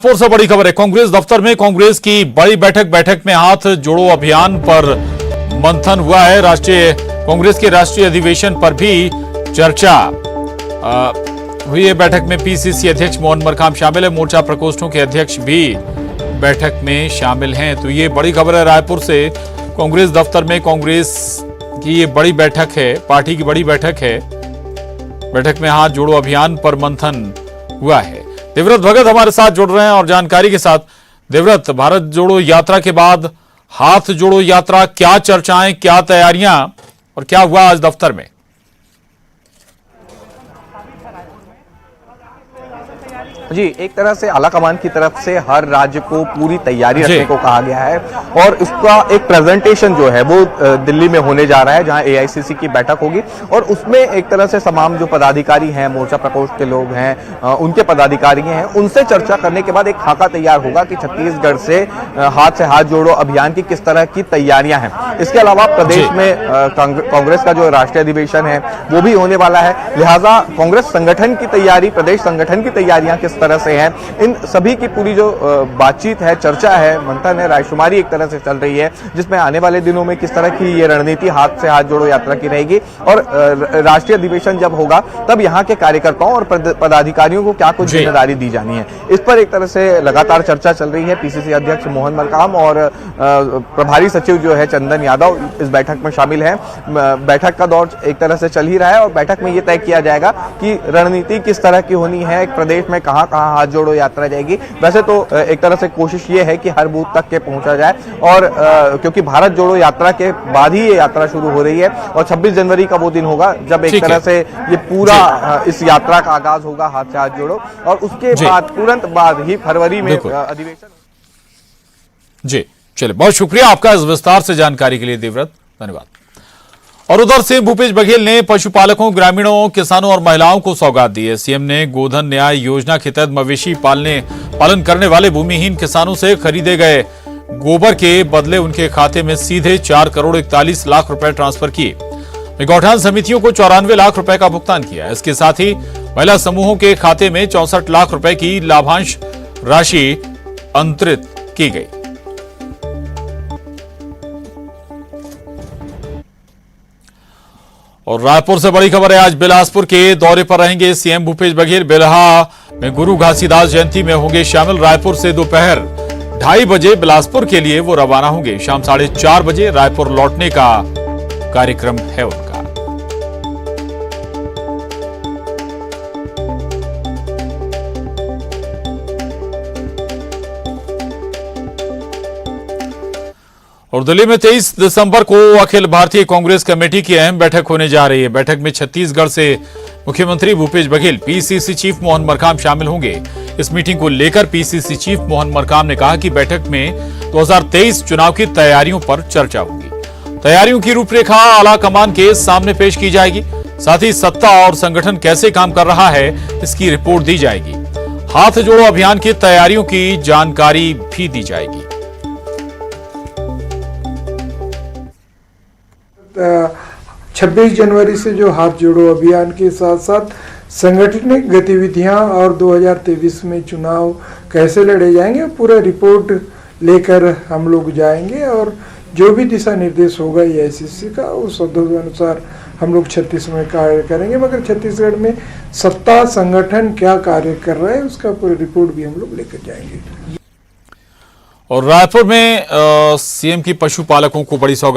और से बड़ी खबर है। कांग्रेस दफ्तर में कांग्रेस की बड़ी बैठक में हाथ जोड़ो अभियान पर मंथन हुआ है। कांग्रेस के राष्ट्रीय अधिवेशन पर भी चर्चा हुई है। बैठक में पीसीसी अध्यक्ष मोहन मरकाम शामिल है। मोर्चा प्रकोष्ठों के अध्यक्ष भी बैठक में शामिल हैं। तो ये बड़ी खबर है रायपुर से। कांग्रेस दफ्तर में कांग्रेस की ये बड़ी बैठक है, पार्टी की बड़ी बैठक है। बैठक में हाथ जोड़ो अभियान पर मंथन हुआ है। देवव्रत भगत हमारे साथ जुड़ रहे हैं और जानकारी के साथ। देवव्रत, भारत जोड़ो यात्रा के बाद हाथ जोड़ो यात्रा, क्या चर्चाएं, क्या तैयारियां और क्या हुआ आज दफ्तर में? जी, एक तरह से आलाकमान की तरफ से हर राज्य को पूरी तैयारी रखने को कहा गया है और इसका एक प्रेजेंटेशन जो है वो दिल्ली में होने जा रहा है, जहां एआईसीसी की बैठक होगी और उसमें एक तरह से तमाम जो पदाधिकारी हैं, मोर्चा प्रकोष्ठ के लोग हैं, उनके पदाधिकारी हैं, उनसे चर्चा करने के बाद एक खाका तैयार होगा कि छत्तीसगढ़ से हाथ जोड़ो अभियान की किस तरह की तैयारियां हैं। इसके अलावा प्रदेश में कांग्रेस का जो राष्ट्रीय अधिवेशन है वो भी होने वाला है, लिहाजा कांग्रेस संगठन की तैयारी, प्रदेश संगठन की तैयारियां किस तरह से है, इन सभी की पूरी जो बातचीत है, चर्चा है, मंथन है, रायशुमारी एक तरह से चल रही है, जिसमें आने वाले दिनों में किस तरह की ये रणनीति हाथ से हाथ जोड़ो यात्रा की रहेगी और राष्ट्रीय अधिवेशन जब होगा तब यहाँ के कार्यकर्ताओं और पदाधिकारियों को क्या कुछ जिम्मेदारी दी जानी है, इस पर एक तरह से लगातार चर्चा चल रही है। पीसीसी अध्यक्ष मोहन मरकाम और प्रभारी सचिव जो है चंदन यादव इस बैठक में शामिल है। बैठक का दौर एक तरह से चल ही रहा है और बैठक में ये तय किया जाएगा कि रणनीति किस तरह की होनी है, प्रदेश में कहां हाथ जोड़ो यात्रा जाएगी। वैसे तो एक तरह से कोशिश ये है कि हर बूथ तक के पहुंचा जाए और क्योंकि भारत जोड़ो यात्रा के बाद ही ये यात्रा शुरू हो रही है और 26 जनवरी का वो दिन होगा जब एक तरह से ये पूरा इस यात्रा का आगाज होगा हाथ से हाथ जोड़ो और उसके बाद तुरंत बाद ही फरवरी में अधिवेशन। जी चलिए, बहुत शुक्रिया आपका इस विस्तार से जानकारी के लिए देवव्रत, धन्यवाद। और उधर से भूपेश बघेल ने पशुपालकों, ग्रामीणों, किसानों और महिलाओं को सौगात दी है। सीएम ने गोधन न्याय योजना के तहत मवेशी पालन करने वाले भूमिहीन किसानों से खरीदे गए गोबर के बदले उनके खाते में सीधे 4,41 लाख रुपए ट्रांसफर किए। गौठान समितियों को 94 लाख रुपए का भुगतान किया। इसके साथ ही महिला समूहों के खाते में 64 लाख रुपए की लाभांश राशि अंतरित की गई। और रायपुर से बड़ी खबर है। आज बिलासपुर के दौरे पर रहेंगे सीएम भूपेश बघेल। बेलहा में गुरु घासीदास जयंती में होंगे शामिल। रायपुर से दोपहर 2:30 बजे बिलासपुर के लिए वो रवाना होंगे। शाम 4:30 बजे रायपुर लौटने का कार्यक्रम है उनका। और दिल्ली में 23 दिसंबर को अखिल भारतीय कांग्रेस कमेटी की अहम बैठक होने जा रही है। बैठक में छत्तीसगढ़ से मुख्यमंत्री भूपेश बघेल, पीसीसी चीफ मोहन मरकाम शामिल होंगे। इस मीटिंग को लेकर पीसीसी चीफ मोहन मरकाम ने कहा कि बैठक में 2023 चुनाव की तैयारियों पर चर्चा होगी। तैयारियों की रूपरेखा आलाकमान के सामने पेश की जाएगी। साथ ही सत्ता और संगठन कैसे काम कर रहा है इसकी रिपोर्ट दी जाएगी। हाथ जोड़ो अभियान की तैयारियों की जानकारी भी दी जाएगी। 26 जनवरी से जो हाथ जोड़ो अभियान के साथ साथ संगठनिक गतिविधियां और 2023 में चुनाव कैसे लड़े जाएंगे, पूरा रिपोर्ट लेकर हम लोग जाएंगे और जो भी दिशा निर्देश होगा एआईसीसी का उस अनुसार हम लोग छत्तीसगढ़ में कार्य करेंगे। मगर छत्तीसगढ़ में सत्ता संगठन क्या कार्य कर रहा है उसका पूरी रिपोर्ट भी हम लोग लेकर जाएंगे। और रायपुर में सीएम की पशुपालकों को बड़ी सौगात